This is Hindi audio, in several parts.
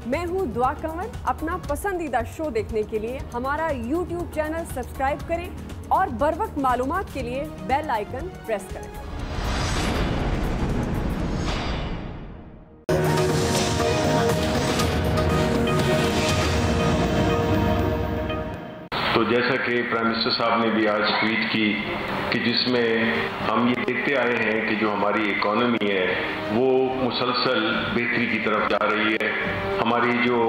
मैं हूँ दुआ कंवर। अपना पसंदीदा शो देखने के लिए हमारा YouTube चैनल सब्सक्राइब करें और बर वक्त मालूमात के लिए बेल आइकन प्रेस करें। तो जैसा कि प्राइम मिनिस्टर साहब ने भी आज ट्वीट की कि जिसमें हम ये देखते आए हैं कि जो हमारी इकोनॉमी है वो मुसलसल बेहतरी की तरफ जा रही है। हमारी जो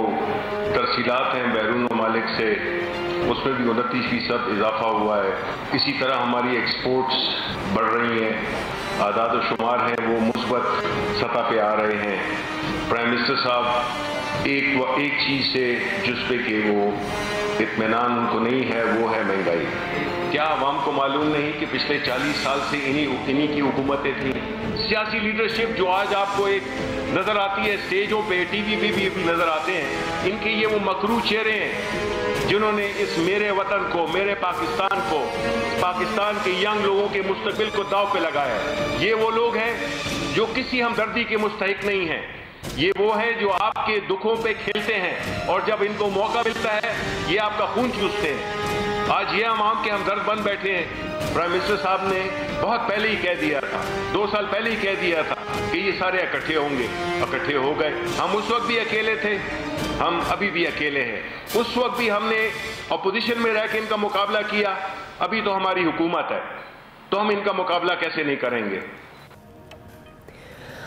तरसीलात हैं बैरून ममालिक से उसमें भी 29% इजाफा हुआ है। इसी तरह हमारी एक्सपोर्ट्स बढ़ रही हैं, आदाद व शुमार हैं वो मुस्बत सतह पे आ रहे हैं। प्राइम मिनिस्टर साहब एक चीज़ से जिस पे कि वो इत्मीनान उनको नहीं है वो है महंगाई। क्या आवाम को मालूम नहीं कि पिछले 40 साल से इन्हीं की हुकूमतें थी। सियासी लीडरशिप जो आज आपको एक नजर आती है स्टेजों पे, टीवी पे भी नजर आते हैं, इनके ये वो मकरू चेहरे हैं जिन्होंने इस मेरे वतन को, मेरे पाकिस्तान को, पाकिस्तान के यंग लोगों के मुस्तकबिल को दांव पे लगाया है। ये वो लोग हैं जो किसी हमदर्दी के मुस्तहिक नहीं हैं। ये वो है जो आपके दुखों पे खेलते हैं और जब इनको मौका मिलता है ये आपका खून चूसते हैं। आज ये आवाम के हमदर्द बन बैठे हैं। प्राइम मिनिस्टर साहब ने बहुत पहले ही कह दिया था, 2 साल पहले ही कह दिया था कि ये सारे इकट्ठे होंगे, इकट्ठे हो गए। हम उस वक्त भी अकेले थे, हम अभी भी अकेले हैं। उस वक्त भी हमने अपोजिशन में रह के इनका मुकाबला किया, अभी तो हमारी हुकूमत है, तो हम इनका मुकाबला कैसे नहीं करेंगे।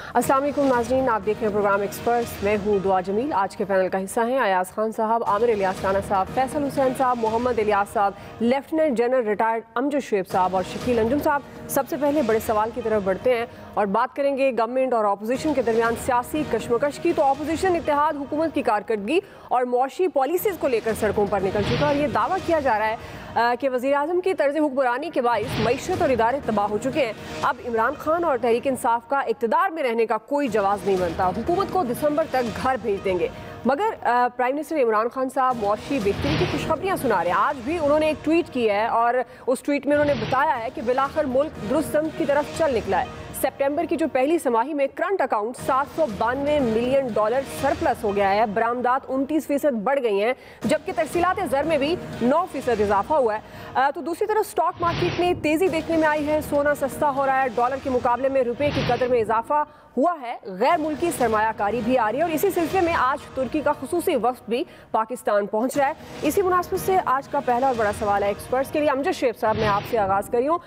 अस्सलाम वालेकुम नाज़रीन, आप देख रहे हैं प्रोग्राम एक्सपर्ट्स। मैं हूँ दुआ जमील। आज के पैनल का हिस्सा हैं अयाज खान साहब, आमिर इलियास राना साहब, फैसल हुसैन साहब, मोहम्मद इलियास साहब, lieutenant general retired Amjad Shoaib साहब और शकील अंजुम साहब। सबसे पहले बड़े सवाल की तरफ बढ़ते हैं और बात करेंगे गवर्नमेंट और अपोजिशन के दरमियान सियासी कशमकश की। तो अपोजिशन इत्तेहाद हुकूमत की कारकर्दगी और मुआशी पॉलिसीज़ को लेकर सड़कों पर निकल चुका है और ये दावा किया जा रहा है कि वज़ीर आज़म की तर्ज हुक्मरानी के बाइस मईशत और इदारे तबाह हो चुके हैं। अब इमरान खान और तहरीक इंसाफ का इक़्तिदार में रहने का कोई जवाब नहीं बनता। हुकूमत को दिसंबर तक घर भेज देंगे, मगर प्राइम मिनिस्टर इमरान खान साहब मुआशी बेहतरी की खुशखबरियाँ सुना रहे हैं। आज भी उन्होंने एक ट्वीट किया है और उस ट्वीट में उन्होंने बताया है कि बिलाखिर मुल्क दुरुस्त समत की तरफ चल निकला है। सितंबर की जो पहली तिमाही में करंट अकाउंट $792 मिलियन सरप्लस हो गया है। बरामदात 29% बढ़ गई हैं, जबकि तरसीलात ज़र में भी 9% इजाफा हुआ है। तो दूसरी तरफ स्टॉक मार्केट में तेज़ी देखने में आई है। सोना सस्ता हो रहा है, डॉलर के मुकाबले में रुपये की कदर में इजाफा हुआ है। गैर मुल्की सरमायाकारी भी आ रही है और इसी सिलसिले में आज तुर्की का खुसूसी वफ्द भी पाकिस्तान पहुंच रहा है। इसी मुनासिबत से आज का पहला और बड़ा सवाल है एक्सपर्ट्स के लिए। अमजद शुएब साहब, मैं आपसे आगाज़ करी हूँ।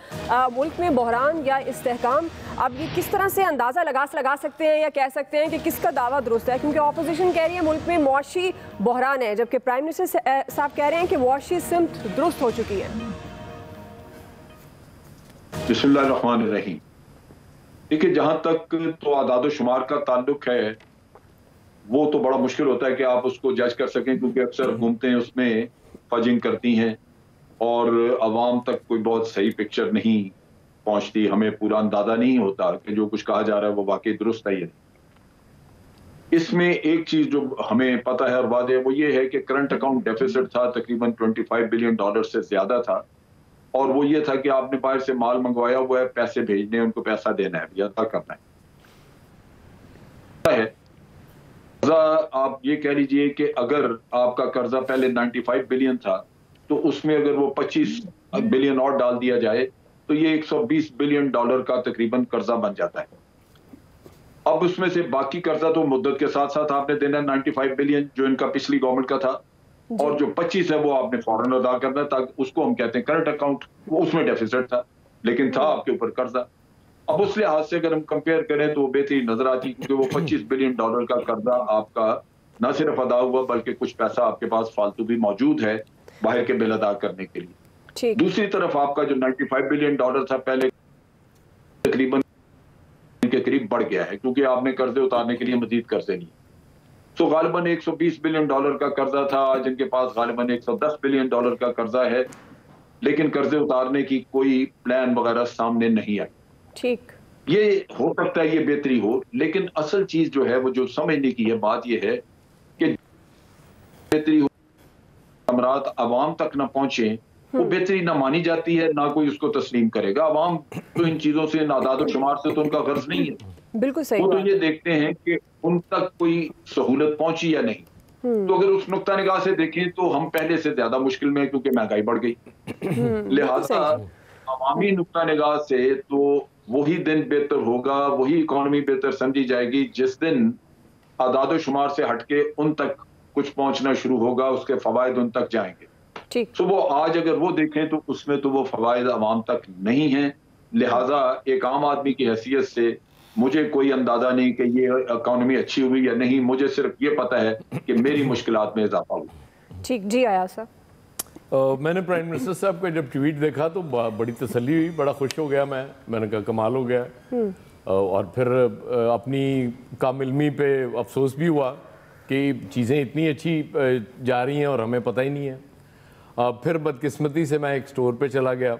मुल्क में बहरान या इस्तेहकाम, अब ये किस तरह से अंदाज़ा लगा सकते हैं या कह सकते हैं कि किसका दावा दुरुस्त है? क्योंकि अपोजिशन कह रही है मुल्क में मुआशी बहरान है, जबकि प्राइम मिनिस्टर साहब कह रहे हैं कि मुआशी सिमत दुरुस्त हो चुकी है। बिस्मिल्लाहिर्रहमानिर्रहीम। देखिए, जहां तक तो आदाद शुमार का ताल्लुक है वो तो बड़ा मुश्किल होता है कि आप उसको जज कर सकें, क्योंकि अक्सर हुकूमतें उसमें फजिंग करती हैं और अवाम तक कोई बहुत सही पिक्चर नहीं पहुंचती। हमें पूरा अंदाजा नहीं होता कि जो कुछ कहा जा रहा है वो वाकई दुरुस्त है। इसमें एक चीज जो हमें पता है और वादे है वो ये है कि करंट अकाउंट डेफिसिट था, तकरीबन $25 बिलियन से ज्यादा था, और वो ये था कि आपने बाहर से माल मंगवाया हुआ है, पैसे भेजने, उनको पैसा देना है या अदा करना है। आप ये कह लीजिए कि अगर आपका कर्जा पहले 95 बिलियन था तो उसमें अगर वो 25 बिलियन और डाल दिया जाए तो ये $120 बिलियन का तकरीबन कर्जा बन जाता है। अब उसमें से बाकी कर्जा तो मुद्दत के साथ साथ आपने देना है 95 बिलियन जो इनका पिछली गवर्नमेंट का था, और जो 25 है वो आपने फौरन अदा करना है, ताकि उसको हम कहते हैं करंट अकाउंट। वो उसमें डेफिसिट था लेकिन था आपके ऊपर कर्जा। अब उस लिहाज से अगर हम कंपेयर करें तो वो बेहतरी नजर आती, क्योंकि वो $25 बिलियन का कर्जा आपका न सिर्फ अदा हुआ बल्कि कुछ पैसा आपके पास फालतू भी मौजूद है बाहर के बिल अदा करने के लिए। दूसरी तरफ आपका जो 95 बिलियन था पहले तकरीबन के करीब बढ़ गया है, क्योंकि आपने कर्जे उतारने के लिए मजीद कर्जे लिए। तो गालिबन $120 बिलियन का कर्जा था, आज इनके पास गालिबन $110 बिलियन का कर्जा है, लेकिन कर्जे उतारने की कोई प्लान वगैरह सामने नहीं आई। ठीक, ये हो सकता है ये बेहतरी हो, लेकिन असल चीज जो है वो जो समझने की है बात ये है कि बेहतरी हो अमरात अवाम तक ना पहुंचे, वो बेहतरी ना मानी जाती है, ना कोई उसको तस्लीम करेगा। अवाम तो इन चीजों से, नादाद शुमार से तो उनका गर्ज नहीं है। बिल्कुल सही। वो तो ये देखते हैं कि उन तक कोई सहूलत पहुंची या नहीं। तो अगर उस नुक्ता निगाह से देखें तो हम पहले से ज्यादा मुश्किल में हैं, क्योंकि महंगाई बढ़ गई। लिहाजा अवामी नुक्ता निगाह से तो वही दिन बेहतर होगा, वही इकोनॉमी बेहतर समझी जाएगी जिस दिन आदाद शुमार से हटके उन तक कुछ पहुंचना शुरू होगा, उसके फवायद उन तक जाएंगे। ठीक। तो वो आज अगर वो देखें तो उसमें तो वो फवायद आवाम तक नहीं है। लिहाजा एक आम आदमी की हैसियत से मुझे कोई अंदाजा नहीं कि ये इकोनॉमी अच्छी हुई या नहीं, मुझे सिर्फ ये पता है कि मेरी मुश्किलात में इजाफा हुआ। ठीक जी आया सर। मैंने प्राइम मिनिस्टर साहब का जब ट्वीट देखा तो बड़ी तसल्ली हुई, बड़ा खुश हो गया मैंने कहा कमाल हो गया। और फिर अपनी कामिलमी पे अफसोस भी हुआ कि चीज़ें इतनी अच्छी जा रही हैं और हमें पता ही नहीं है। फिर बदकिस्मती से मैं एक स्टोर पे चला गया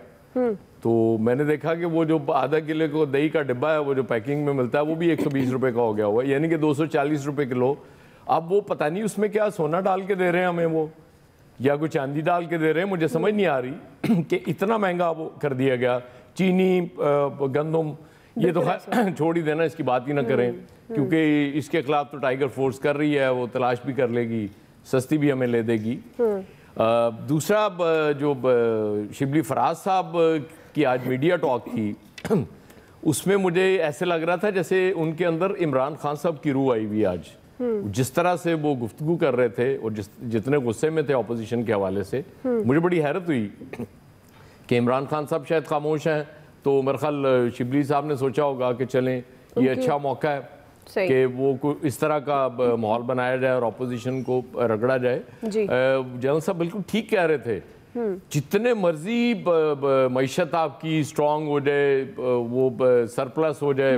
तो मैंने देखा कि वो जो आधा किलो को दही का डिब्बा है, वो जो पैकिंग में मिलता है, वो भी 120 रुपए का हो गया हुआ है, यानी कि 240 रुपए किलो। अब वो पता नहीं उसमें क्या सोना डाल के दे रहे हैं हमें वो, या कोई चांदी डाल के दे रहे हैं, मुझे समझ नहीं आ रही कि इतना महंगा वो कर दिया गया। चीनी, गंदम, ये तो छोड़ ही देना, इसकी बात ही ना करें, क्योंकि इसके खिलाफ तो टाइगर फोर्स कर रही है, वो तलाश भी कर लेगी, सस्ती भी हमें ले देगी। दूसरा जो शिबली फराज साहब की आज मीडिया टॉक थी उसमें मुझे ऐसे लग रहा था जैसे उनके अंदर इमरान खान साहब की रूह आई हुई आज। जिस तरह से वो गुफ्तगू कर रहे थे और जितने गुस्से में थे ऑपोजिशन के हवाले से, मुझे बड़ी हैरत हुई कि इमरान खान साहब शायद खामोश हैं, तो मेरे ख्याल शिबली साहब ने सोचा होगा कि चलें ये अच्छा मौका है कि वो इस तरह का माहौल बनाया जाए और ऑपोजिशन को रगड़ा जाए। जनरल साहब बिल्कुल ठीक कह रहे थे, जितने मर्जी मईशत आपकी स्ट्रांग हो जाए, वो सरप्लस हो जाए,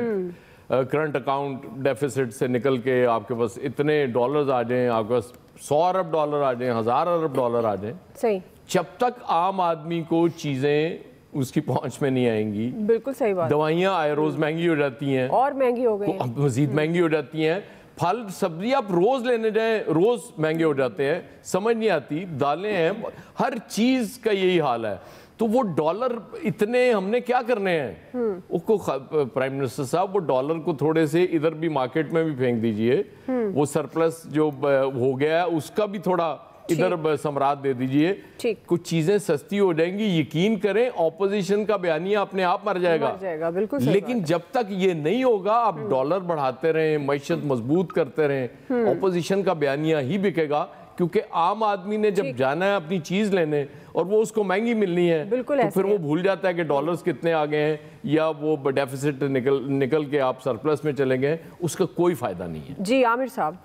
करंट अकाउंट डेफिसिट से निकल के आपके पास इतने डॉलर्स आ जाएं, आपके पास 100 अरब डॉलर आ जाएं, 1000 अरब डॉलर आ जाएं, जब तक आम आदमी को चीजें उसकी पहुंच में नहीं आएंगी। बिल्कुल सही बात। दवाइयाँ आए रोज महंगी हो जाती हैं, और महंगी हो गई, मजीद महंगी हो जाती हैं। फल सब्जी आप रोज लेने जाएं, रोज महंगे हो जाते हैं, समझ नहीं आती। दालें हैं, हर चीज का यही हाल है। तो वो डॉलर इतने हमने क्या करने हैं उसको, प्राइम मिनिस्टर साहब वो डॉलर को थोड़े से इधर भी मार्केट में भी फेंक दीजिए, वो सरप्लस जो हो गया है उसका भी थोड़ा इधर सम्राट दे दीजिए, कुछ चीजें सस्ती हो जाएंगी। यकीन करें ऑपोजिशन का बयानिया अपने आप मर जाएगा, बिल्कुल। लेकिन जब तक ये नहीं होगा आप डॉलर बढ़ाते रहें, मईशत मजबूत करते रहें, ऑपोजिशन का बयानिया ही बिकेगा। क्योंकि आम आदमी ने जब जाना है अपनी चीज लेने और वो उसको महंगी मिलनी है, तो फिर वो भूल जाता है कि डॉलर्स कितने आ गए हैं या वो डेफिसिट निकल के आप सरप्लस में चले गए, उसका कोई फायदा नहीं है। जी आमिर साहब।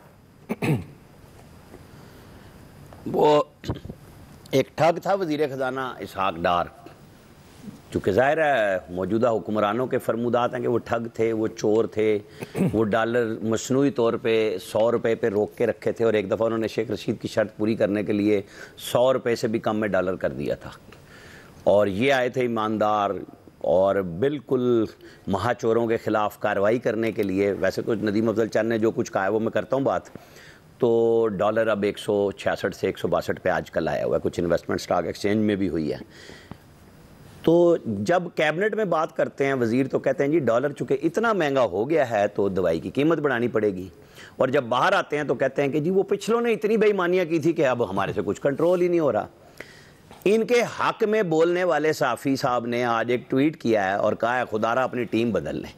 वो एक ठग था वज़ीर ख़जाना इसहाक डार, चूँकि ज़ाहिर है मौजूदा हुक्मरानों के फरमूदात हैं कि वो ठग थे, वो चोर थे, वो डॉलर मसनूई तौर पे 100 रुपये पे रोक के रखे थे और एक दफ़ा उन्होंने शेख रशीद की शर्त पूरी करने के लिए 100 रुपये से भी कम में डॉलर कर दिया था। और ये आए थे ईमानदार और बिल्कुल महाचोरों के ख़िलाफ़ कार्रवाई करने के लिए। वैसे तो नदीम अफजल चंद ने जो कुछ कहा है वो मैं करता हूँ बात, तो डॉलर अब 166 से 162 पे आजकल आया हुआ है, कुछ इन्वेस्टमेंट स्टॉक एक्सचेंज में भी हुई है। तो जब कैबिनेट में बात करते हैं वज़ीर तो कहते हैं जी डॉलर चूँकि इतना महंगा हो गया है तो दवाई की कीमत बढ़ानी पड़ेगी, और जब बाहर आते हैं तो कहते हैं कि जी वो पिछलों ने इतनी बेईमानियाँ की थी कि अब हमारे से कुछ कंट्रोल ही नहीं हो रहा। इनके हक में बोलने वाले साफ़ी साहब ने आज एक ट्वीट किया है और कहा है खुदारा अपनी टीम बदल लें।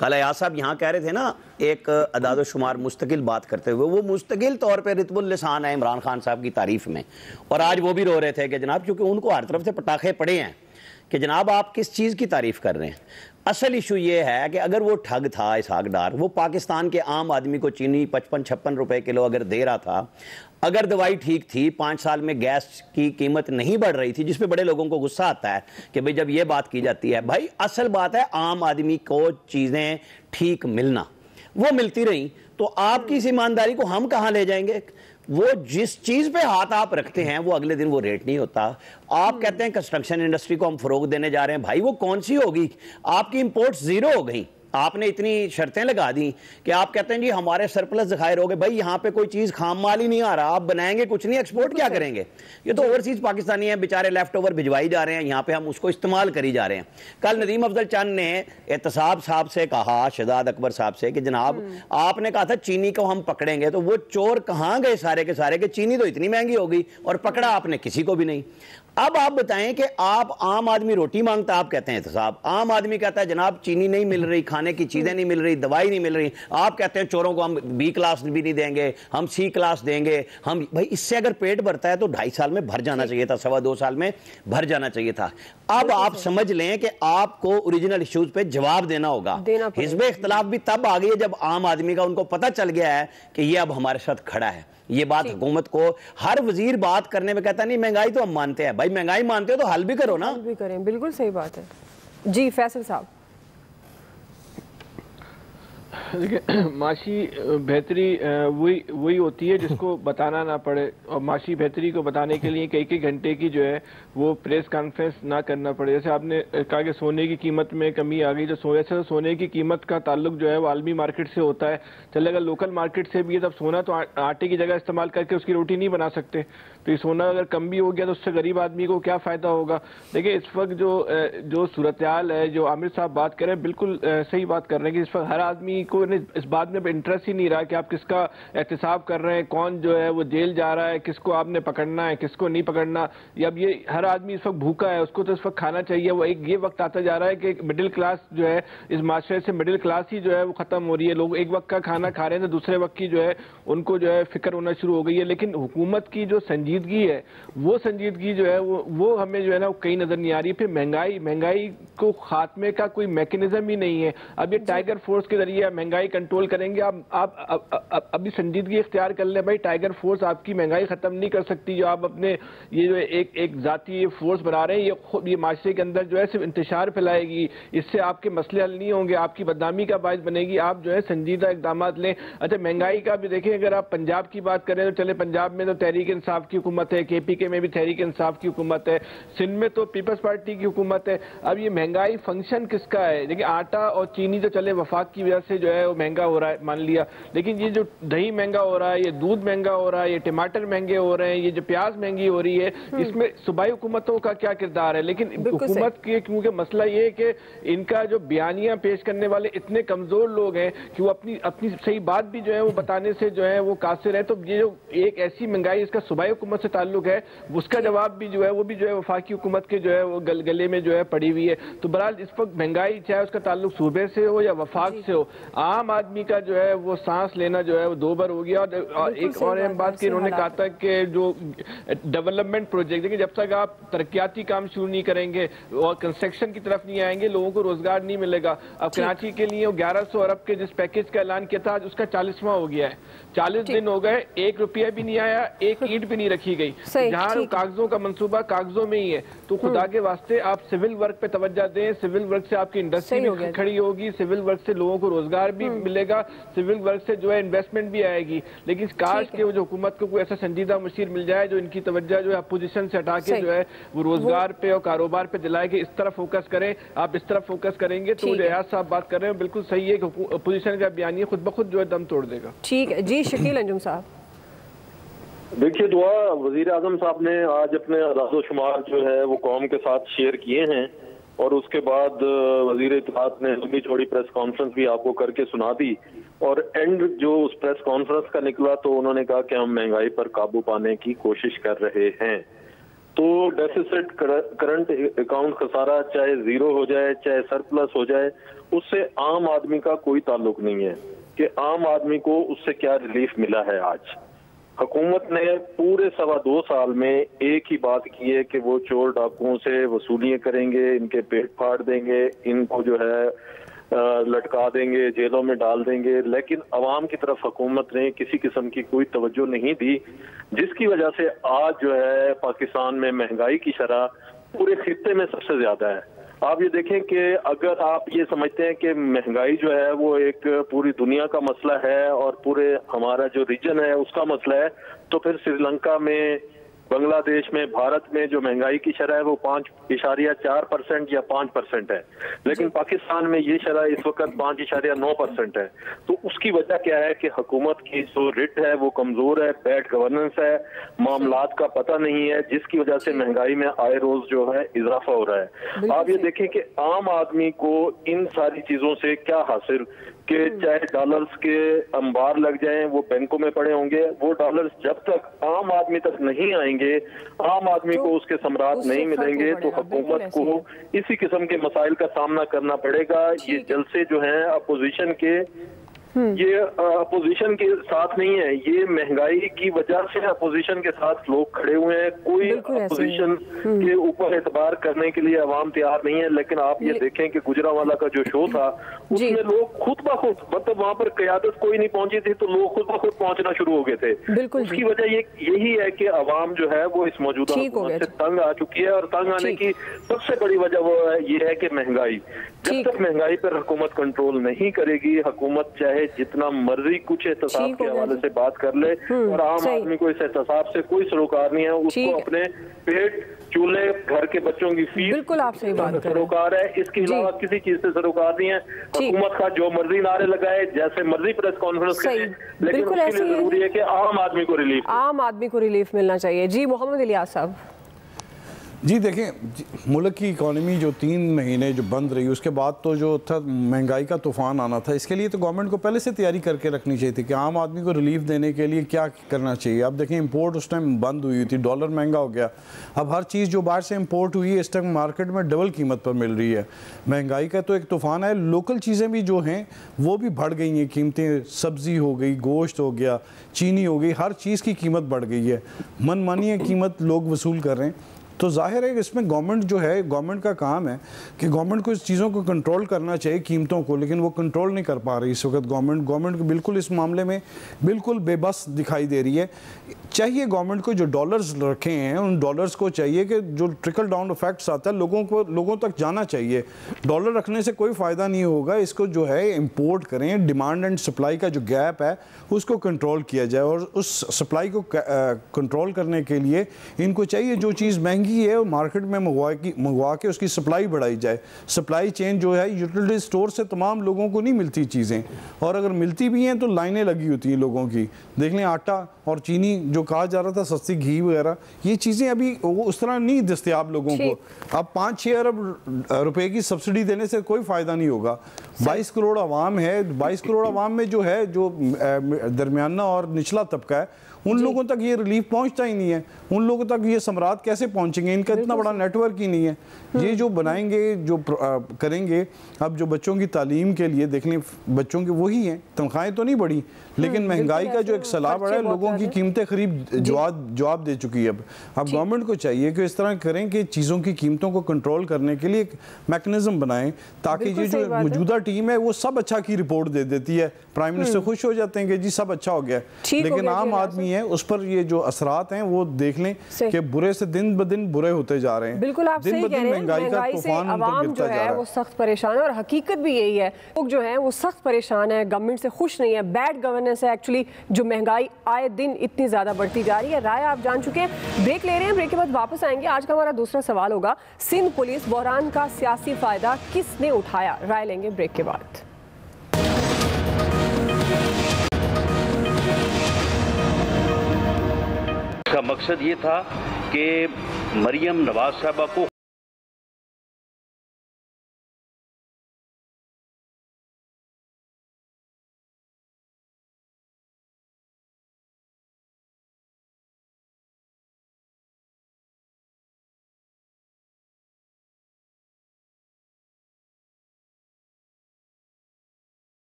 कल अयाज साहब यहाँ कह रहे थे ना एक अदाद शुमार मुस्तकिल बात करते हुए, वो मुस्तकिल तौर पे रितबुल लिसान है इमरान खान साहब की तारीफ़ में, और आज वो भी रो रहे थे कि जनाब चूँकि उनको हर तरफ से पटाखे पड़े हैं कि जनाब आप किस चीज़ की तारीफ़ कर रहे हैं। असल इशू ये है कि अगर वो ठग था इसहाक डार, वो पाकिस्तान के आम आदमी को चीनी 55-56 रुपए किलो अगर दे रहा था, अगर दवाई ठीक थी, 5 साल में गैस की कीमत नहीं बढ़ रही थी, जिस पे बड़े लोगों को गुस्सा आता है कि भाई जब ये बात की जाती है, भाई असल बात है आम आदमी को चीज़ें ठीक मिलना, वो मिलती रही तो आपकी इस ईमानदारी को हम कहाँ ले जाएंगे। वो जिस चीज़ पे हाथ आप रखते हैं वो अगले दिन वो रेट नहीं होता। आप कहते हैं कंस्ट्रक्शन इंडस्ट्री को हम फरोग देने जा रहे हैं, भाई वो कौन सी होगी, आपकी इंपोर्ट्स ज़ीरो हो गई, आपने इतनी शर्तें लगा दी कि आप कहते हैं जी हमारे सरप्लस ज़खायर हो गए। भाई यहाँ पे कोई चीज़ खाम माल ही नहीं आ रहा, आप बनाएंगे कुछ नहीं, एक्सपोर्ट क्या करेंगे? ये तो ओवरसीज पाकिस्तानी है बेचारे, लेफ्ट ओवर भिजवाई जा रहे हैं, यहाँ पे हम उसको इस्तेमाल करी जा रहे हैं। कल नदीम अफजल चंद ने एहतसाब साहब से कहा, शहजाद अकबर साहब से, कि जनाब आपने कहा था चीनी को हम पकड़ेंगे, तो वो चोर कहाँ गए सारे के सारे कि चीनी तो इतनी महंगी हो गई और पकड़ा आपने किसी को भी नहीं। अब आप बताएं कि आप आम आदमी रोटी मांगता, आप कहते हैं एहतसाब, आम आदमी कहता है जनाब चीनी नहीं मिल रही, खाने की चीजें नहीं मिल रही, दवाई नहीं मिल रही, आप कहते हैं चोरों को हम बी क्लास भी नहीं देंगे, हम सी क्लास देंगे हम। भाई इससे अगर पेट भरता है तो 2.5 साल में भर जाना चाहिए था, 2.25 साल में भर जाना चाहिए था। अब आप समझ लें कि आपको ओरिजिनल इश्यूज पे जवाब देना होगा। हिज़्ब इख्तिलाफ भी तब आ गई है जब आम आदमी का उनको पता चल गया है कि ये अब हमारे साथ खड़ा है। ये बात हुकूमत को, हर वजीर बात करने में कहता नहीं महंगाई तो हम मानते हैं। भाई महंगाई मानते हो तो हल भी करो ना। हल भी करें, बिल्कुल सही बात है। जी फैसल साहब। देखिए माशी बेहतरी वही होती है जिसको बताना ना पड़े, और माशी बेहतरी को बताने के लिए कई घंटे की जो है वो प्रेस कॉन्फ्रेंस ना करना पड़े। जैसे आपने कहा कि सोने की कीमत में कमी आ गई, तो सोने की कीमत का ताल्लुक जो है वो आलमी मार्केट से होता है। चले अगर लोकल मार्केट से भी है, तब सोना तो आटे की जगह इस्तेमाल करके उसकी रोटी नहीं बना सकते, तो ये सोना अगर कम भी हो गया तो उससे गरीब आदमी को क्या फ़ायदा होगा। देखिए इस वक्त जो सूरत हाल है, जो आमिर साहब बात कर रहे हैं, बिल्कुल सही बात कर रहे हैं कि इस वक्त हर आदमी को इस बात में इंटरेस्ट ही नहीं रहा कि आप किसका एहतसाब कर रहे हैं, कौन जो है वो जेल जा रहा है, किसको आपने पकड़ना है, किसको नहीं पकड़ना। या अब ये हर आदमी इस वक्त भूखा है, उसको तो इस वक्त खाना चाहिए। वो एक ये वक्त आता जा रहा है कि मिडिल क्लास जो है, इस माशरे से मिडिल क्लास ही जो है वो खत्म हो रही है। लोग एक वक्त का खाना खा रहे हैं तो दूसरे वक्त की जो है उनको जो है फिक्र होना शुरू हो गई है। लेकिन हुकूमत की जो संजीदगी है, वो संजीदगी जो है वो हमें जो है ना कहीं नजर नहीं आ रही। फिर महंगाई को खात्मे का कोई मैकेनिज्म ही नहीं है। अब ये टाइगर फोर्स के जरिए महंगाई कंट्रोल करेंगे। आप अभी संजीदगी इख्तियार कर ले भाई, टाइगर फोर्स आपकी महंगाई खत्म नहीं कर सकती। जो आप अपने ये जो एक जाती फोर्स बना रहे हैं, ये माशरे के अंदर जो है सिर्फ इंतशार फैलाएगी, इससे आपके मसले हल नहीं होंगे, आपकी बदनामी का बायस बनेगी। आप जो है संजीदा इकदाम लें। अच्छा महंगाई का भी देखें, अगर आप पंजाब की बात करें तो चले पंजाब में तो तहरीक इंसाफ की हुकूमत है, KPK में भी तहरीक इंसाफ की हुकूमत है, सिंध में तो पीपल्स पार्टी की हुकूमत है। अब ये महंगाई फंक्शन किसका है? देखिए आटा और चीनी तो चले वफाक की वजह से जो है वो महंगा हो रहा है, मान लिया, लेकिन ये जो दही महंगा हो रहा है, ये दूध महंगा हो रहा है, ये टमाटर महंगे हो रहे हैं, ये जो प्याज महंगी हो रही है, इसमें सूबाई हुकूमतों का क्या किरदार है? लेकिन हुकूमत की क्योंकि मसला ये है कि इनका जो बयानियां पेश करने वाले इतने कमजोर लोग हैं कि वो अपनी सही बात भी जो है वो बताने से जो है वो कासिर है। तो ये जो एक ऐसी महंगाई इसका सूबाई हुकूमत से ताल्लुक है, उसका जवाब भी जो है वो भी जो है वफाकी हुकूमत के जो है वो गले में जो है पड़ी हुई है। तो बहरहाल इस वक्त महंगाई चाहे उसका ताल्लुक सूबे से हो या वफाक से हो, आम आदमी का जो है वो सांस लेना जो है वो दोबर हो गया। और एक और अहम बात की उन्होंने कहा था कि जो डेवलपमेंट प्रोजेक्ट, देखिए जब तक आप तरक्याती काम शुरू नहीं करेंगे और कंस्ट्रक्शन की तरफ नहीं आएंगे, लोगों को रोजगार नहीं मिलेगा। अब कराची के लिए 1100 अरब के जिस पैकेज का ऐलान किया था, आज उसका 40वां हो गया है। 40 दिन हो गए, 1 रुपया भी नहीं आया, 1 ईंट भी नहीं रखी गई। जहां कागजों का मंसूबा कागजों में ही है। तो खुदा के वास्ते आप सिविल वर्क पे तवज्जो दें। सिविल वर्क से आपकी इंडस्ट्री भी खड़ी होगी, सिविल वर्क से लोगों को रोजगार भी मिलेगा, सिविल वर्क से जो है इन्वेस्टमेंट भी आएगी। लेकिन काश के वो जो हुकूमत को कोई ऐसा संजीदा मुशीर मिल जाए जो इनकी तवज्जो जो है अपोजिशन से हटा के जो है वो रोजगार पे और कारोबार पे दिलाए कि इस तरफ फोकस करें। आप इस तरफ फोकस करेंगे तो जो एयाज साहब बात कर रहे हैं बिल्कुल सही है कि अपोजिशन का बयानिया खुद ब खुद जो है दम तोड़ देगा। ठीक है जी, शकील अंजुम साहब। देखिए दुआ वजीर आजम साहब ने आज अपने अदाद शुमार जो है वो कौम के साथ शेयर किए हैं, और उसके बाद वजीर इत्तेफाक ने लंबी चौड़ी प्रेस कॉन्फ्रेंस भी आपको करके सुना दी। और एंड जो उस प्रेस कॉन्फ्रेंस का निकला तो उन्होंने कहा कि हम महंगाई पर काबू पाने की कोशिश कर रहे हैं। तो डेफिसिट, करंट अकाउंट खसारा चाहे जीरो हो जाए चाहे सरप्लस हो जाए, उससे आम आदमी का कोई ताल्लुक नहीं है कि आम आदमी को उससे क्या रिलीफ मिला है। आज हुकूमत ने पूरे 2.25 साल में एक ही बात की है कि वो चोर डाकुओं से वसूलियां करेंगे, इनके पेट फाड़ देंगे, इनको जो है लटका देंगे, जेलों में डाल देंगे। लेकिन अवाम की तरफ हुकूमत ने किसी किस्म की कोई तवज्जो नहीं दी, जिसकी वजह से आज जो है पाकिस्तान में महंगाई की शरह पूरे खित्ते में सबसे ज्यादा है। आप ये देखें कि अगर आप ये समझते हैं कि महंगाई जो है वो एक पूरी दुनिया का मसला है और पूरे हमारा जो रीजन है उसका मसला है, तो फिर श्रीलंका में बांग्लादेश में, भारत में जो महंगाई की शरह है वो 5.4% या 5% है, लेकिन पाकिस्तान में ये शरह इस वक्त 5.9% है। तो उसकी वजह क्या है कि हुकूमत की जो रिट है वो कमजोर है, बैड गवर्नेंस है, मामलात का पता नहीं है, जिसकी वजह से महंगाई में आए रोज जो है इजाफा हो रहा है। आप ये देखें कि आम आदमी को इन सारी चीजों से क्या हासिल, कि चाहे डॉलर्स के अंबार लग जाएं, वो बैंकों में पड़े होंगे, वो डॉलर्स जब तक आम आदमी तक नहीं आएंगे, आम आदमी को उसके सम्राट नहीं मिलेंगे, तो हुकूमत को इसी किस्म के मसाइल का सामना करना पड़ेगा। ये जलसे जो हैं अपोजिशन के, ये अपोजिशन के साथ नहीं है, ये महंगाई की वजह से अपोजिशन के साथ लोग खड़े हुए हैं। कोई अपोजिशन के ऊपर एतबार करने के लिए अवाम तैयार नहीं है। लेकिन आप ये देखें कि गुजरांवाला का जो शो था उसमें लोग खुद ब खुद, मतलब वहां पर क़यादत कोई नहीं पहुंची थी तो लोग खुद ब खुद पहुंचना शुरू हो गए थे। उसकी वजह यही है कि अवाम जो है वो इस मौजूदा हुकूमत से तंग आ चुकी है, और तंग आने की सबसे बड़ी वजह वो ये है कि महंगाई। जब तक महंगाई पर हुकूमत कंट्रोल नहीं करेगी, हुकूमत चाहे जितना मर्जी कुछ एहतसाब के हवाले से बात कर ले, और आम आदमी को इस एहतसाब से कोई सरोकार नहीं है, उसको अपने पेट, चूल्हे, घर के बच्चों की फीस, बिल्कुल आप सही बात सरोकार है, इसके अलावा किसी चीज से सरोकार नहीं है। हुकूमत का जो मर्जी नारे लगाए, जैसे मर्जी प्रेस कॉन्फ्रेंस करे, लेकिन उसके लिए जरूरी है कि आम आदमी को रिलीफ मिलना चाहिए। जी मोहम्मद इलियास साहब। जी देखें, मुल्क की इकॉनमी जो 3 महीने जो बंद रही, उसके बाद तो जो था महंगाई का तूफान आना था, इसके लिए तो गवर्नमेंट को पहले से तैयारी करके रखनी चाहिए थी कि आम आदमी को रिलीफ देने के लिए क्या करना चाहिए। अब देखें, इंपोर्ट उस टाइम बंद हुई थी, डॉलर महंगा हो गया, अब हर चीज़ जो बाहर से इंपोर्ट हुई है इस टाइम मार्केट में डबल कीमत पर मिल रही है। महंगाई का तो एक तूफान है, लोकल चीज़ें भी जो हैं वो भी बढ़ गई हैं, कीमतें, सब्ज़ी हो गई, गोश्त हो गया, चीनी हो गई, हर चीज़ की कीमत बढ़ गई है, मनमानी कीमत लोग वसूल कर रहे हैं। तो जाहिर है कि इसमें गवर्नमेंट जो है, गवर्नमेंट का काम है कि गवर्नमेंट को इस चीज़ों को कंट्रोल करना चाहिए, कीमतों को, लेकिन वो कंट्रोल नहीं कर पा रही इस वक्त गवर्नमेंट बिल्कुल इस मामले में बिल्कुल बेबस दिखाई दे रही है। चाहिए गवर्नमेंट को जो डॉलर्स रखे हैं उन डॉलर्स को चाहिए कि जो ट्रिकल डाउन इफेक्ट्स आता है लोगों तक जाना चाहिए। डॉलर रखने से कोई फ़ायदा नहीं होगा, इसको जो है इम्पोर्ट करें, डिमांड एंड सप्लाई का जो गैप है उसको कंट्रोल किया जाए, और उस सप्लाई को कंट्रोल करने के लिए इनको चाहिए जो चीज़ महंगी है मार्केट में मंगवा के उसकी सप्लाई बढ़ाई जाए। सप्लाई चेन जो है, यूटिलिटी स्टोर से तमाम लोगों को नहीं मिलती चीज़ें, और अगर मिलती भी हैं तो लाइनें लगी होती हैं लोगों की। देख लें, आटा और चीनी जो कहा जा रहा था, सस्ती घी वगैरह, ये चीज़ें अभी उस तरह नहीं दस्तयाब लोगों को। अब 5-6 अरब रुपए की सब्सिडी देने से कोई फ़ायदा नहीं होगा। 22 करोड़ आवाम है, 22 करोड़ आवाम में जो है, जो दरमियाना और निचला तबका है, उन लोगों तक ये रिलीफ पहुंचता ही नहीं है। उन लोगों तक ये सम्राट कैसे पहुंचेंगे? इनका इतना बड़ा नेटवर्क ही नहीं है। ये जो बनाएंगे, जो करेंगे, अब जो बच्चों की तालीम के लिए देख लें, बच्चों की वही हैं, तनख्वाहें तो नहीं बढ़ी, लेकिन महंगाई का जो एक सलाह बढ़ा है, लोगों की कीमतें करीब जवाब दे चुकी है। अब गवर्नमेंट को चाहिए कि इस तरह करें कि चीज़ों की कीमतों को कंट्रोल करने के लिए एक मैकेनिज्म बनाएं, ताकि ये जो मौजूदा टीम है वो सब अच्छा की रिपोर्ट दे देती है, प्राइम मिनिस्टर खुश हो जाते हैं कि जी सब अच्छा हो गया, लेकिन आम आदमी है उस पर ये जो असरात हैं वो देख लें कि बुरे से दिन ब दिन बुरे होते जा रहे हैं। बिल्कुल आप सही कह रहे हैं, महंगाई से आवाम जो है वो सख्त परेशान है, और हकीकत भी यही है, लोग जो हैं वो सख्त परेशान है, गवर्नमेंट से खुश नहीं है, बैड गवर्नेंस है एक्चुअली, जो महंगाई आए दिन इतनी ज़्यादा बढ़ती जा रही है। राय आप जान चुके हैं, ब्रेक ले रहे हैं, ब्रेक के बाद वापस आएंगे। आज का हमारा दूसरा सवाल होगा, सिंध पुलिस बहरान का सियासी फायदा किसने उठाया? राय लेंगे ब्रेक के बाद। का मकसद ये था कि मरियम नवाज साहबा को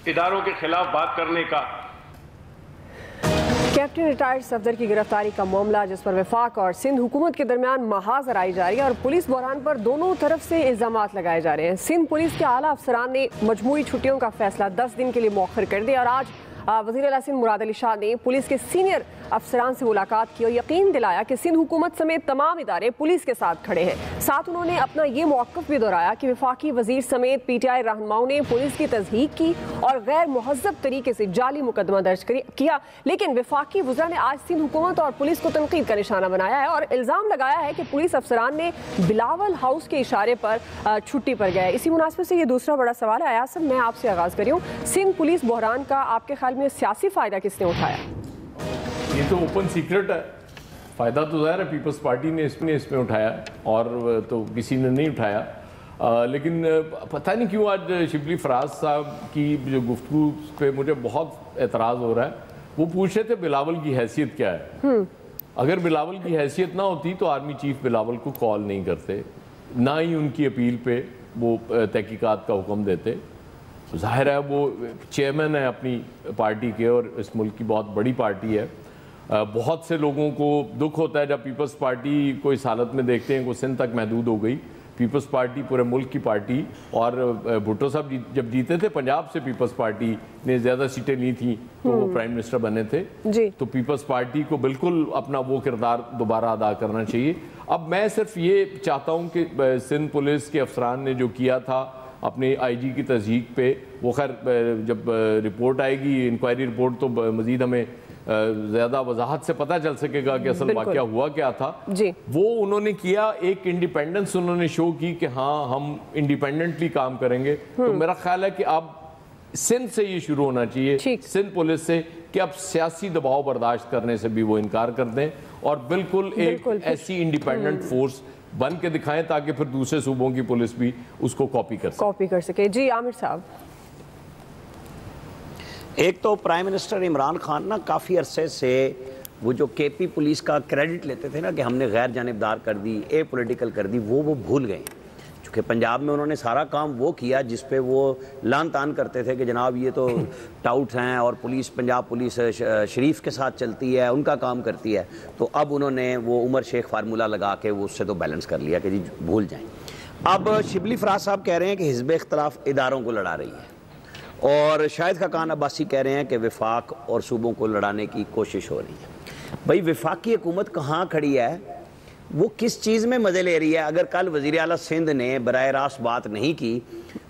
इदारों के खिलाफ बात करने का। कैप्टन रिटायर्ड सफदर की गिरफ्तारी का मामला, जिस पर वफाक और सिंध हुकूमत के दरमियान महाजराई जारी है और पुलिस बहरान पर दोनों तरफ से इल्जामात लगाए जा रहे हैं। सिंध पुलिस के आला अफसरान ने मजमूई छुट्टियों का फैसला 10 दिन के लिए मौखर कर दिया और आज वज़ीर आला सिंध मुराद अली शाह ने पुलिस के सीनियर अफसरान से मुलाकात की और यकीन दिलाया कि सिंध हुकूमत समेत तमाम इदारे पुलिस के साथ खड़े हैं। साथ उन्होंने अपना ये मौक़िफ़ भी दोहराया कि वफाकी वज़ीर समेत PTI रहनुमाओं ने पुलिस की तज़हीक की और गैर मुहज़्ज़ब तरीके से जाली मुकदमा दर्ज किया, लेकिन वफाकी वज़रा ने आज सिंध हुकूमत और पुलिस को तनकीद का निशाना बनाया है और इल्ज़ाम लगाया है कि पुलिस अफसरान ने बिलावल हाउस के इशारे पर छुट्टी पर गए। इसी मुनासिबत से ये दूसरा बड़ा सवाल है। अयाज साहब, मैं आपसे आगाज़ करी हूँ, सिंध पुलिस बहरान का आपके ख्याल में सियासी फ़ायदा किसने उठाया? ये तो ओपन सीक्रेट है। फ़ायदा तो ज़ाहिर है पीपल्स पार्टी ने इसमें उठाया और तो किसी ने नहीं उठाया। लेकिन पता नहीं क्यों आज शिबली फराज साहब की जो गुफ्तगू पे मुझे बहुत एतराज़ हो रहा है। वो पूछ रहे थे बिलावल की हैसियत क्या है। अगर बिलावल की हैसियत ना होती तो आर्मी चीफ बिलावल को कॉल नहीं करते, ना ही उनकी अपील पे वो तहकीकात का हुक्म देते। ज़ाहिर है वो चेयरमैन है अपनी पार्टी के और इस मुल्क की बहुत बड़ी पार्टी है। बहुत से लोगों को दुख होता है जब पीपल्स पार्टी को इस हालत में देखते हैं कि सिंध तक महदूद हो गई। पीपल्स पार्टी पूरे मुल्क की पार्टी, और भुट्टो साहब जब जीते थे पंजाब से पीपल्स पार्टी ने ज़्यादा सीटें ली थी तो वो प्राइम मिनिस्टर बने थे जी। तो पीपल्स पार्टी को बिल्कुल अपना वो किरदार दोबारा अदा करना चाहिए। अब मैं सिर्फ ये चाहता हूँ कि सिंध पुलिस के अफसरान ने जो किया था अपने IG की तज़हीक पे, वो खैर जब रिपोर्ट आएगी इंक्वायरी रिपोर्ट तो मज़ीद हमें ज़्यादा वजाहत से पता चल सकेगा कि असल वाक़या हुआ क्या था जी। वो उन्होंने किया, एक इंडिपेंडेंस उन्होंने शो की कि हाँ हम इंडिपेंडेंटली काम करेंगे। तो मेरा ख्याल है कि अब सिंध से ये शुरू होना चाहिए, सिंध पुलिस से, कि अब सियासी दबाव बर्दाश्त करने से भी वो इनकार कर दें और बिल्कुल एक ऐसी इंडिपेंडेंट फोर्स बन के दिखाएं ताकि फिर दूसरे सूबों की पुलिस भी उसको कॉपी कर सके। जी आमिर साहब, एक तो प्राइम मिनिस्टर इमरान खान ना काफ़ी अरसे से वो जो KP पुलिस का क्रेडिट लेते थे ना कि हमने गैर जानिबदार कर दी, पॉलिटिकल कर दी, वो भूल गए। चूँकि पंजाब में उन्होंने सारा काम वो किया जिस पे वो लान तान करते थे कि जनाब ये तो टाउट्स हैं और पुलिस, पंजाब पुलिस शरीफ के साथ चलती है, उनका काम करती है। तो अब उन्होंने वो उमर शेख फार्मूला लगा के वो उससे तो बैलेंस कर लिया कि जी भूल जाएं। अब शिबली फराज साहब कह रहे हैं कि हिज़्ब इख्तिलाफ इदारों को लड़ा रही है और शाहिद खाकान अब्बासी कह रहे हैं कि वफाक और सूबों को लड़ाने की कोशिश हो रही है। भाई वफाकी हुकूमत कहाँ खड़ी है, वो किस चीज़ में मज़े ले रही है? अगर कल वज़ीर आला सिंध ने बराह रास्त बात नहीं की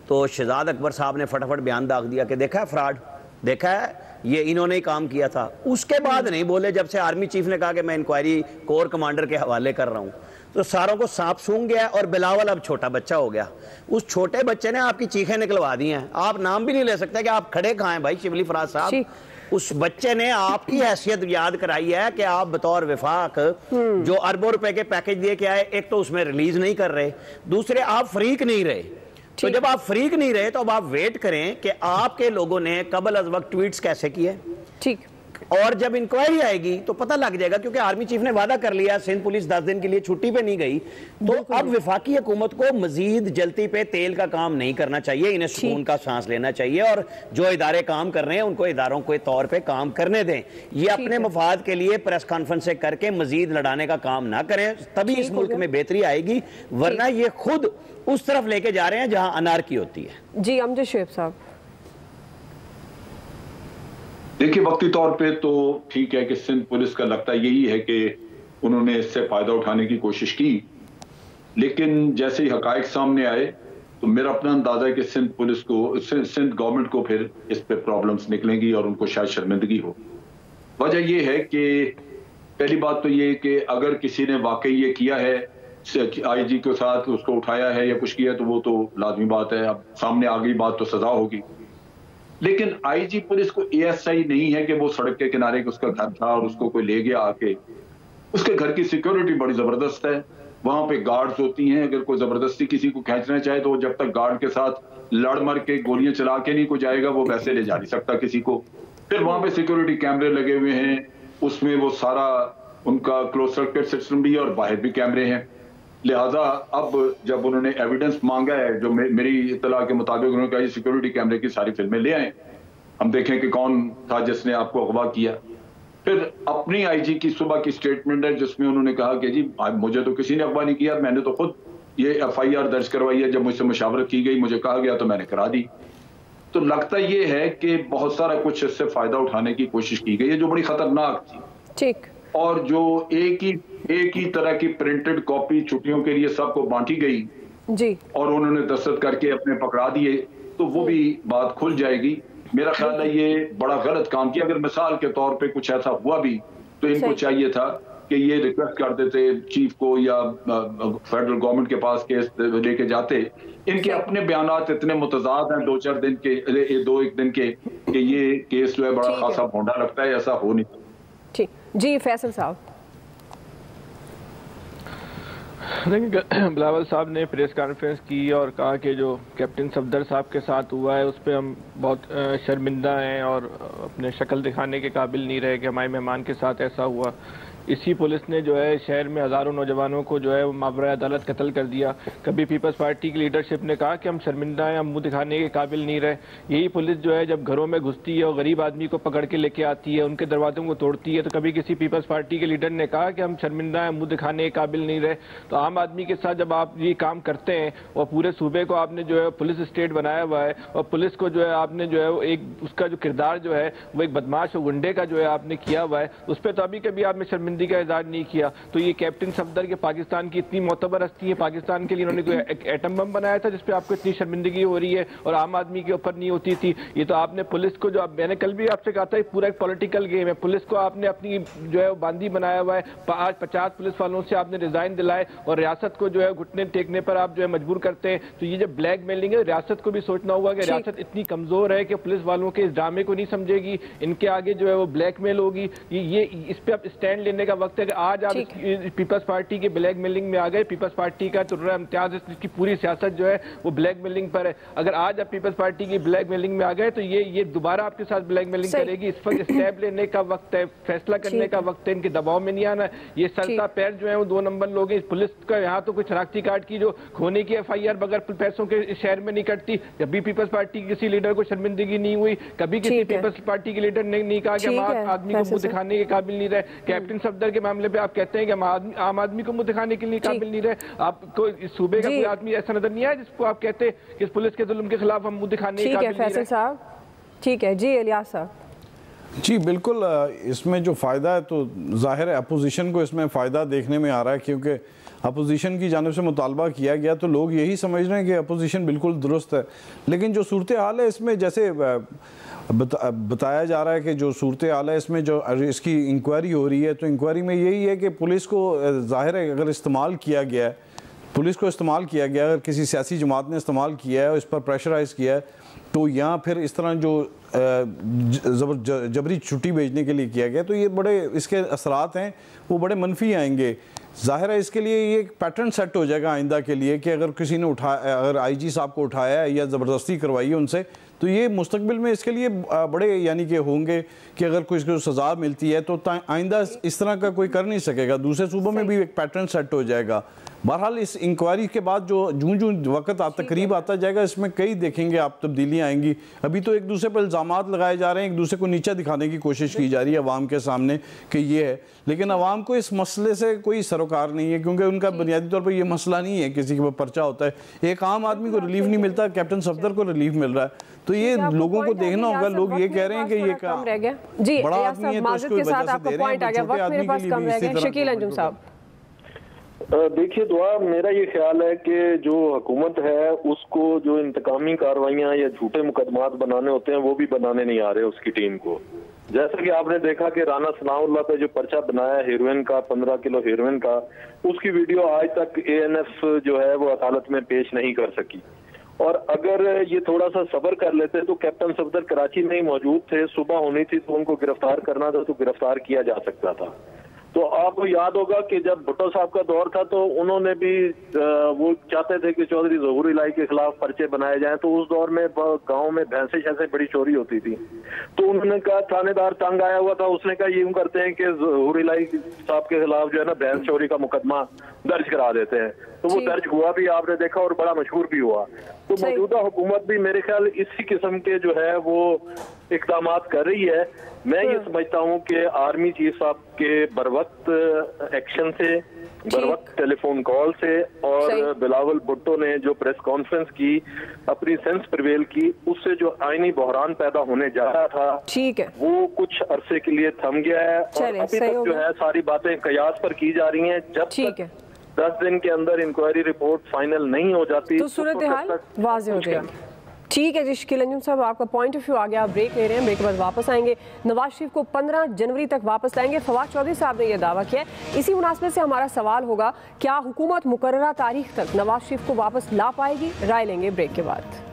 तो शहजाद अकबर साहब ने फटाफट बयान दाग दिया कि देखा है फ्रॉड, देखा है ये इन्होंने ही काम किया था। उसके बाद नहीं बोले जब से आर्मी चीफ ने कहा कि मैं इंक्वायरी कोर कमांडर के हवाले कर रहा हूँ, तो सारों को सांप सूंघ गया और बिलावल अब छोटा बच्चा हो गया। उस छोटे बच्चे ने आपकी चीखें निकलवा दी हैं, आप नाम भी नहीं ले सकते कि आप खड़े कहाँ हैं भाई शिबली फराज साहब। उस बच्चे ने आपकी हैसियत याद कराई है कि आप बतौर वफाक जो अरबों रुपए के पैकेज दिए के आए, एक तो उसमें रिलीज नहीं कर रहे, दूसरे आप फ्रीक नहीं रहे। तो जब आप फ्रीक नहीं रहे तो अब आप वेट करें कि आपके लोगों ने कबल अज वक्त ट्वीट्स कैसे किए, ठीक, और जब इंक्वायरी आएगी तो पता लग जाएगा। क्योंकि आर्मी चीफ ने वादा कर लिया, सिंध पुलिस 10 दिन के लिए छुट्टी पे नहीं गई, तो अब वफाकी हुकूमत को मजीद जल्दी पे तेल का काम नहीं करना चाहिए, इन्हें सुकून का सांस लेना चाहिए और जो इदारे काम कर रहे हैं उनको इदारों के तौर पे काम करने दें। ये अपने मफाद के लिए प्रेस कॉन्फ्रेंस करके मजीद लड़ाने का काम ना करें, तभी इस मुल्क में बेहतरी आएगी, वरना ये खुद उस तरफ लेके जा रहे हैं जहां अनारकी होती है। जी अमजद शुएब साहब, देखिए वक्ती तौर पे तो ठीक है कि सिंध पुलिस का लगता यही है कि उन्होंने इससे फायदा उठाने की कोशिश की, लेकिन जैसे ही हकायक सामने आए तो मेरा अपना अंदाजा है कि सिंध पुलिस को, सिंध गवर्नमेंट को फिर इस पे प्रॉब्लम्स निकलेंगी और उनको शायद शर्मिंदगी हो। वजह यह है कि पहली बात तो ये कि अगर किसी ने वाकई ये किया है, IG के साथ उसको उठाया है या कुछ किया, तो वो तो लाजमी बात है, अब सामने आ गई बात तो सजा होगी। लेकिन IG पुलिस को ASI नहीं है कि वो सड़क के किनारे उसका घर था और उसको कोई ले गया आके। उसके घर की सिक्योरिटी बड़ी जबरदस्त है, वहां पे गार्ड्स होती हैं, अगर कोई जबरदस्ती किसी को खींचना चाहे तो जब तक गार्ड के साथ लड़ मर के गोलियां चला के नहीं कोई जाएगा वो वैसे ले जा नहीं सकता किसी को। फिर वहां पे सिक्योरिटी कैमरे लगे हुए हैं, उसमें वो सारा उनका क्लोज सर्किट सिस्टम भी है और बाहर भी कैमरे हैं। लिहाजा अब जब उन्होंने एविडेंस मांगा है, जो मेरी इतला के मुताबिक उन्होंने कहा सिक्योरिटी कैमरे की सारी फिल्में ले आए, हम देखें कि कौन था जिसने आपको अगवा किया। फिर अपनी आईजी की सुबह की स्टेटमेंट है जिसमें उन्होंने कहा कि जी मुझे तो किसी ने अगवा नहीं किया, मैंने तो खुद ये FIR दर्ज करवाई है, जब मुझसे मुशावरत की गई मुझे कहा गया तो मैंने करा दी। तो लगता ये है कि बहुत सारा कुछ इससे फायदा उठाने की कोशिश की गई है जो बड़ी खतरनाक थी। ठीक। और जो एक ही तरह की प्रिंटेड कॉपी छुट्टियों के लिए सबको बांटी गई जी, और उन्होंने दस्तखत करके अपने पकड़ा दिए, तो वो भी बात खुल जाएगी। मेरा ख्याल है ये बड़ा गलत काम किया। अगर मिसाल के तौर पे कुछ ऐसा हुआ भी तो इनको चाहिए था कि ये रिक्वेस्ट कर देते चीफ को या फेडरल गवर्नमेंट के पास केस लेके जाते। इनके अपने बयानात इतने मुतजाद हैं 2-4 दिन के, 2-1 दिन के, कि ये केस जो है बड़ा खासा भोंडा लगता है, ऐसा हो नहीं। ठीक जी, फैसल साहब। बिलावल साहब ने प्रेस कॉन्फ्रेंस की और कहा कि जो कैप्टन सफदर साहब के साथ हुआ है उस पर हम बहुत शर्मिंदा हैं और अपने शक्ल दिखाने के काबिल नहीं रहे कि हमारे मेहमान के साथ ऐसा हुआ। इसी पुलिस ने जो है शहर में हज़ारों नौजवानों को जो है मावरा अदालत कत्ल कर दिया। कभी पीपल्स पार्टी की लीडरशिप ने कहा कि हम शर्मिंदा हैं, हम मुंह दिखाने के काबिल नहीं रहे। यही पुलिस जो है जब घरों में घुसती है और गरीब आदमी को पकड़ के लेके आती है, उनके दरवाजों को तोड़ती है, तो कभी किसी पीपल्स पार्टी के लीडर ने कहा कि हम शर्मिंदा हैं, मुंह दिखाने के काबिल नहीं रहे। तो आम आदमी के साथ जब आप ये काम करते हैं और पूरे सूबे को आपने जो है पुलिस स्टेट बनाया हुआ है और पुलिस को जो है आपने जो है एक उसका जो किरदार जो है वो एक बदमाश और गुंडे का जो है आपने किया हुआ है, उस पर तो अभी कभी आपने शर्मिंदगी का इजहार नहीं किया। तो ये कैप्टन सफदर के पाकिस्तान की इतनी मोतबर हस्ती है, पाकिस्तान के लिए उन्होंने एक एटम बम बनाया था जिसपे आपको इतनी शर्मिंदगी हो रही है और आम आदमी के ऊपर नहीं होती थी। ये तो आपने पुलिस को जो मैंने कल भी आपसे कहा था पूरा एक पॉलिटिकल गेम है। पुलिस को आपने अपनी जो है बांदी बनाया हुआ है। आज 50 पुलिस वालों से आपने रिजाइन दिलाए और रियासत को जो है घुटने टेकने पर आप जो है मजबूर करते हैं। तो ये जो ब्लैक मेलिंग है, रियासत को भी सोचना होगा कि रियासत इतनी कमजोर है कि पुलिस वालों के इस ड्रामे को नहीं समझेगी, इनके आगे जो है वो ब्लैकमेल होगी। ये इस पे आप स्टैंड लेने का वक्त है कि आज आप पीपल्स पार्टी के ब्लैक मेलिंग में आ गए। पीपल्स पार्टी का तुर्रा इम्तियाज की पूरी सियासत जो है वो ब्लैक मेलिंग पर है। अगर आज आप पीपल्स पार्टी की ब्लैक मेलिंग में आ गए तो ये दोबारा आपके साथ ब्लैक मेलिंग करेगी। इस वक्त स्टेप लेने का वक्त है, फैसला करने का वक्त है, इनके दबाव में नहीं आना। ये सरता पैर जो है वो 2 नंबर लोग हैं। पुलिस का यहाँ तो कोई शनाख्ती कार्ड की जो खोने की FIR बगैर पैसों के शहर में नहीं कटती। जब भी पीपल्स पार्टी की किसी लीडर को शर्मिंदगी नहीं हुई, कभी किसी पीपल्स पार्टी के लीडर ने नहीं कहा कि हम आदमी को मुंह दिखाने के काबिल नहीं रहे। कैप्टन सफदर के मामले पे आप कहते हैं कि हम आम आदमी को मुंह दिखाने के लिए काबिल नहीं रहे। आपको इस सूबे का कोई आदमी ऐसा नजर नहीं आया जिसको आप कहते हैं कि इस पुलिस के जुल्म के खिलाफ हम मुंह दिखाने के काबिल नहीं रहे? साहब ठीक है जी। इलियास साहब जी बिल्कुल, इसमें जो फ़ायदा है तो जाहिर है अपोजिशन को इसमें फ़ायदा देखने में आ रहा है, क्योंकि अपोजिशन की जानिब से मुतालबा किया गया तो लोग यही समझ रहे हैं कि अपोजिशन बिल्कुल दुरुस्त है। लेकिन जो सूरत हाल है इसमें जैसे बताया जा रहा है कि जो सूरत हाल है इसमें जो इसकी इंक्वायरी हो रही है तो इंक्वायरी में यही है कि पुलिस को ज़ाहिर है अगर इस्तेमाल किया गया है, पुलिस को इस्तेमाल किया गया, अगर किसी सियासी जमात ने इस्तेमाल किया है और इस पर प्रेशराइज़ किया है तो यहाँ फिर इस तरह जो जबरी छुट्टी भेजने के लिए किया गया तो ये बड़े इसके असरात हैं वो बड़े मनफी आएंगे। ज़ाहिर है इसके लिए ये एक पैटर्न सेट हो जाएगा आइंदा के लिए कि अगर किसी ने अगर IG साहब को उठाया है या ज़बरदस्ती करवाई है उनसे तो ये मुस्तकबिल में इसके लिए बड़े यानी कि होंगे कि अगर कोई इसको सज़ा मिलती है तो आइंदा इस तरह का कोई कर नहीं सकेगा। दूसरे सूबों में भी एक पैटर्न सेट हो जाएगा। बहरहाल इस इंक्वायरी के बाद जो जूं वक्त आता करीब आता जाएगा इसमें कई देखेंगे आप तब्दीलियाँ आएंगी। अभी तो एक दूसरे पर इल्ज़ामात लगाए जा रहे हैं, एक दूसरे को नीचा दिखाने की कोशिश की जा रही है अवाम के सामने कि ये है, लेकिन अवाम को इस मसले से कोई सरोकार नहीं है क्योंकि उनका बुनियादी तौर पर यह मसला नहीं है किसी के ऊपर पर्चा होता है। एक आम आदमी को रिलीफ नहीं मिलता, कैप्टन सफदर को रिलीफ मिल रहा है। तो ये लोगों को देखना होगा। लोग ये कह रहे हैं कि ये कम रह गया जी, बड़ा आदमी है तो उसको वजह से दे रहे हैं, छोटे आदमी के लिए भी इसी तरह। शकील अंजुम साहब देखिए दुआ, मेरा ये ख्याल है कि जो हुकूमत है उसको जो इंतकामी कार्रवाइयाँ या झूठे मुकदमात बनाने होते हैं वो भी बनाने नहीं आ रहे उसकी टीम को। जैसा कि आपने देखा कि राना सनाउल्लाह पे जो पर्चा बनाया हेरोइन का, 15 किलो हेरोइन का, उसकी वीडियो आज तक ANF जो है वो अदालत में पेश नहीं कर सकी। और अगर ये थोड़ा सा सब्र कर लेते तो कैप्टन सफदर कराची में ही मौजूद थे, सुबह होनी थी तो उनको गिरफ्तार करना था तो गिरफ्तार किया जा सकता था। तो आपको याद होगा कि जब भुट्टो साहब का दौर था तो उन्होंने भी वो चाहते थे कि चौधरी ज़हूर इलाही के खिलाफ पर्चे बनाए जाएं, तो उस दौर में गांव में भैंसे शैंसे बड़ी चोरी होती थी। तो उन्होंने कहा, थानेदार तंग आया हुआ था, उसने कहा यूं करते हैं कि ज़हूर इलाही साहब के खिलाफ जो है ना भैंस चोरी का मुकदमा दर्ज करा देते हैं। तो वो दर्ज हुआ भी, आपने देखा, और बड़ा मशहूर भी हुआ। तो मौजूदा हुकूमत भी मेरे ख्याल इसी किस्म के जो है वो इकदामात कर रही है। मैं ये समझता हूँ कि आर्मी चीफ साहब के बरवक्त एक्शन से, बरवक्त टेलीफोन कॉल से और बिलावल भुट्टो ने जो प्रेस कॉन्फ्रेंस की, अपनी सेंस प्रिवेल की, उससे जो आईनी बहरान पैदा होने जा रहा था, ठीक है, वो कुछ अरसे के लिए थम गया है। और अभी तक जो है सारी बातें कयास पर की जा रही हैं। जब तक 10 दिन के अंदर इंक्वायरी रिपोर्ट फाइनल नहीं हो जाती तो सूरत हाल वाज़ेह हो जाएगी। ठीक है जी, शकील अंजुम साहब, आपका पॉइंट ऑफ व्यू आ गया। ब्रेक ले रहे हैं, ब्रेक के बाद वापस आएंगे। नवाज शरीफ को 15 जनवरी तक वापस लाएंगे, फवाद चौधरी साहब ने यह दावा किया है। इसी मुनासिबत से हमारा सवाल होगा, क्या हुकूमत मुकर्ररा तारीख तक नवाज शरीफ को वापस ला पाएगी? राय लेंगे ब्रेक के बाद।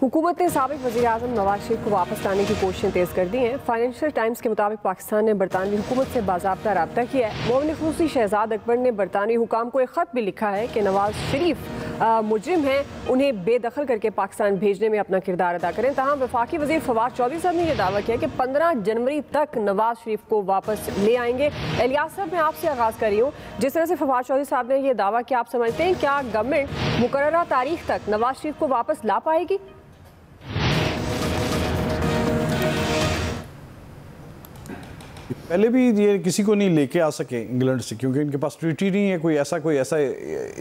हुकूमत ने साबिक वज़ीर-ए-आज़म नवाज शरीफ को वापस लाने की कोशिशें तेज़ कर दी हैं। फाइनेंशियल टाइम्स के मुताबिक पाकिस्तान ने बरतानवी हुकूमत से बाज़ाब्ता रब्ता किया है। मोमिन खुसूसी शहजाद अकबर ने बरतानवी हुकाम को एक ख़त भी लिखा है कि नवाज शरीफ मुजरिम हैं, उन्हें बेदखल करके पाकिस्तान भेजने में अपना किरदार अदा करें। तमाम वफाकी वज़ीर फवाद चौधरी साहब ने यह दावा किया कि 15 जनवरी तक नवाज शरीफ को वापस ले आएंगे। इलियास साहब, मैं आपसे आगाज़ कर रही हूँ। जिस तरह से फवाद चौधरी साहब ने यह दावा किया, आप समझते हैं क्या गवर्नमेंट मुकर्ररा तारीख तक नवाज शरीफ को वापस ला पाएगी? पहले भी ये किसी को नहीं लेके आ सके इंग्लैंड से, क्योंकि इनके पास ट्रीटी नहीं है, कोई ऐसा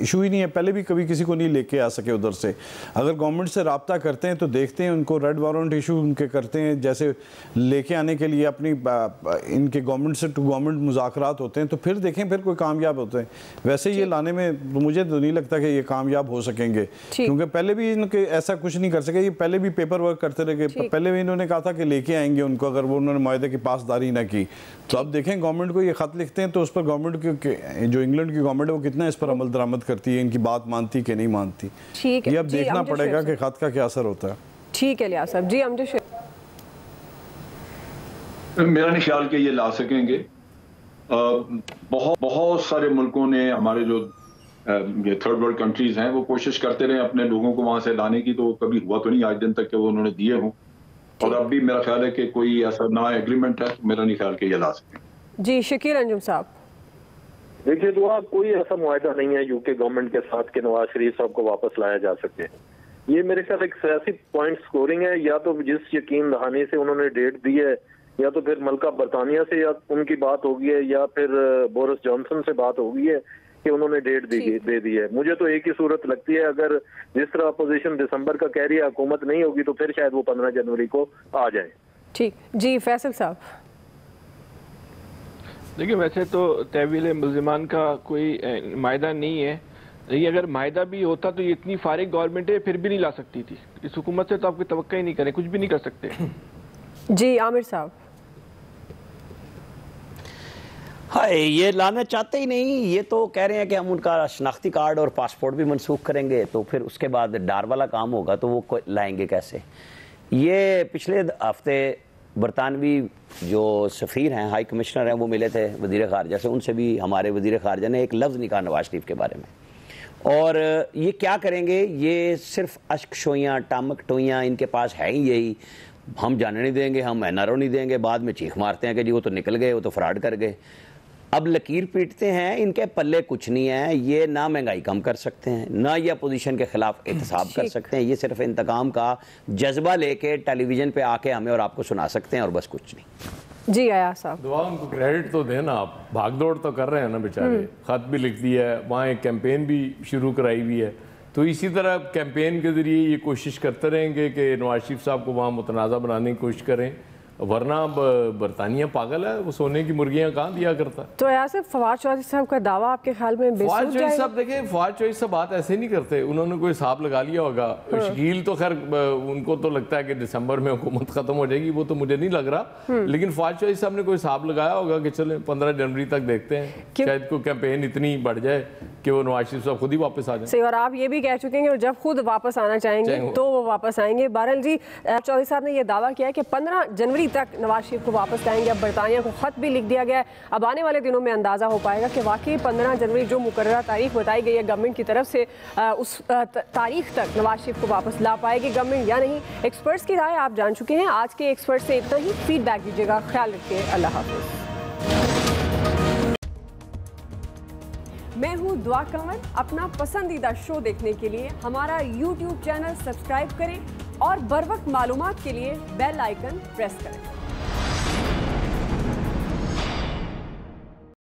इशू ही नहीं है। पहले भी कभी किसी को नहीं लेके आ सके उधर से। अगर गवर्नमेंट से रब्ता करते हैं तो देखते हैं उनको रेड वारंट इशू उनके करते हैं, जैसे लेके आने के लिए अपनी इनके गवर्नमेंट से टू गवर्नमेंट मुज़ाकरात होते हैं, तो फिर देखें फिर कोई कामयाब होते हैं। वैसे ये लाने में तो मुझे तो नहीं लगता कि ये कामयाब हो सकेंगे, क्योंकि पहले भी इनके ऐसा कुछ नहीं कर सके। ये पहले भी पेपर वर्क करते रहे, पहले भी इन्होंने कहा था कि लेके आएंगे उनको, अगर वो उन्होंने मुआहदे की पासदारी ना की। तो अब देखें गवर्नमेंट को ये खत लिखते हैं तो उस पर गवर्नमेंट की जो इंग्लैंड की गवर्नमेंट है वो कितना इस पर अमल दरामद करती है, इनकी बात मानती कि नहीं मानती। ठीक है, ये अब देखना पड़ेगा कि खत का क्या असर होता है। ठीक है लियास साहब। जी अमजद, मेरा नहीं ख्याल कि ये ला सकेंगे। बहुत सारे मुल्कों ने, हमारे जो ये थर्ड वर्ल्ड कंट्रीज हैं, वो कोशिश करते रहे अपने लोगों को वहां से लाने की, तो कभी हुआ तो नहीं आज दिन तक कि वो उन्होंने दिए हों। और अब भी मेरा ख्याल है कि कोई ऐसा ना एग्रीमेंट है, मेरा नहीं ख्याल कि ये ला सकें। जी शकील अंजुम साहब, देखिए दुआ, कोई ऐसा मुआहदा नहीं है यूके गवर्नमेंट के साथ कि नवाज शरीफ साहब को वापस लाया जा सके। ये मेरे ख्याल एक सियासी पॉइंट स्कोरिंग है। या तो जिस यकीन दहानी से उन्होंने डेट दी है, या तो फिर मलका बरतानिया से या उनकी बात होगी है, या फिर बोरिस जॉनसन से बात होगी है कि उन्होंने डेट दे दी है। मुझे तो एक ही सूरत लगती है, अगर जिस तरह अपोजिशन दिसंबर का कह रही है हुकूमत नहीं होगी, तो फिर शायद वो 15 जनवरी को आ जाए। ठीक जी, फैसल साहब। देखिए, वैसे तो तहवील मुल्ज़िमान का कोई मायदा नहीं है, लेकिन अगर मायदा भी होता तो ये इतनी फारिग गवर्नमेंट है फिर भी नहीं ला सकती थी। इस हुकूमत से तो आपकी तवक्का ही नहीं करें, कुछ भी नहीं कर सकते। जी आमिर साहब। हाँ, ये लाना चाहते ही नहीं। ये तो कह रहे हैं कि हम उनका शनाख्ती कार्ड और पासपोर्ट भी मनसूख करेंगे, तो फिर उसके बाद डार वाला काम होगा, तो वो लाएंगे कैसे? ये पिछले हफ्ते बरतानवी जो सफ़ीर हैं, हाई कमिश्नर हैं, वो मिले थे वज़ीर ख़ारजा से। उनसे भी हमारे वज़ीर ख़ारजा ने एक लफ्ज़ नहीं कहा नवाज शरीफ के बारे में। और ये क्या करेंगे? ये सिर्फ अश्क शोइयाँ, टामक टोइयाँ इनके पास है ही यही, हम जाने नहीं देंगे, हम एनआरओ नहीं देंगे। बाद में चीख मारते हैं कि जी वो तो निकल गए, वो तो फ्रॉड कर गए। अब लकीर पीटते हैं, इनके पल्ले कुछ नहीं है। ये ना महंगाई कम कर सकते हैं, ना ये अपोजिशन के खिलाफ एहतसाब कर सकते हैं। ये सिर्फ इंतकाम का जज्बा लेके टेलीविजन पे आके हमें और आपको सुना सकते हैं, और बस कुछ नहीं। जी आया साहब, दुआ उनको क्रेडिट तो देना, आप भाग दौड़ तो कर रहे हैं ना बेचारे। खत भी लिख दिया है, वहाँ एक कैंपेन भी शुरू कराई हुई है, तो इसी तरह कैंपेन के ज़रिए ये कोशिश करते रहेंगे कि नवाज शरीफ साहब को वहाँ मुतनाज़ा बनाने की कोशिश करें। वरना बरतानिया पागल है, वो सोने की मुर्गियां कहाँ दिया करता है। तो यहाँ से फवाद चौधरी साहब का दावा आपके ख्याल में फवाद चौधरी साहब, देखिए फवाद चौधरी साहब बात ऐसे नहीं करते, उन्होंने कोई हिसाब लगा लिया होगा। शकील तो खैर उनको तो लगता है कि दिसंबर में हुकूमत खत्म हो जाएगी, वो तो मुझे नहीं लग रहा। लेकिन फवाद चौधरी साहब ने कोई हिसाब लगाया होगा कि चले 15 जनवरी तक देखते हैं, शायद कोई कैंपेन इतनी बढ़ जाए कि वो नवाज शरीफ साहब खुद ही वापस आ जाए। और आप ये भी कह चुके हैं कि जब खुद वापस आना चाहेंगे तो वो वापस आएंगे। बहरहाल जी, चौधरी साहब ने यह दावा किया है कि 15 जनवरी जनवरी तक नवाज शरीफ को वापस लाएंगे। अब बरतानिया को खत भी लिख दिया गया है। अब आने वाले दिनों में अंदाज़ा हो पाएगा कि वाकई 15 जनवरी जो मुकर्ररा तारीख बताई गई है गवर्नमेंट की तरफ से, उस तारीख तक नवाज शरीफ को वापस ला पाएगी गवर्नमेंट या नहीं। एक्सपर्ट्स की राय आप जान चुके हैं। आज के एक्सपर्ट से इतना ही। फीडबैक दीजिएगा। ख्याल रखिए। अल्लाह हाफिज़। मैं हूँ दुआ कंवर। अपना पसंदीदा शो देखने के लिए हमारा YouTube चैनल सब्सक्राइब करें और बर वक्त मालूमात के लिए बेल आइकन प्रेस करें।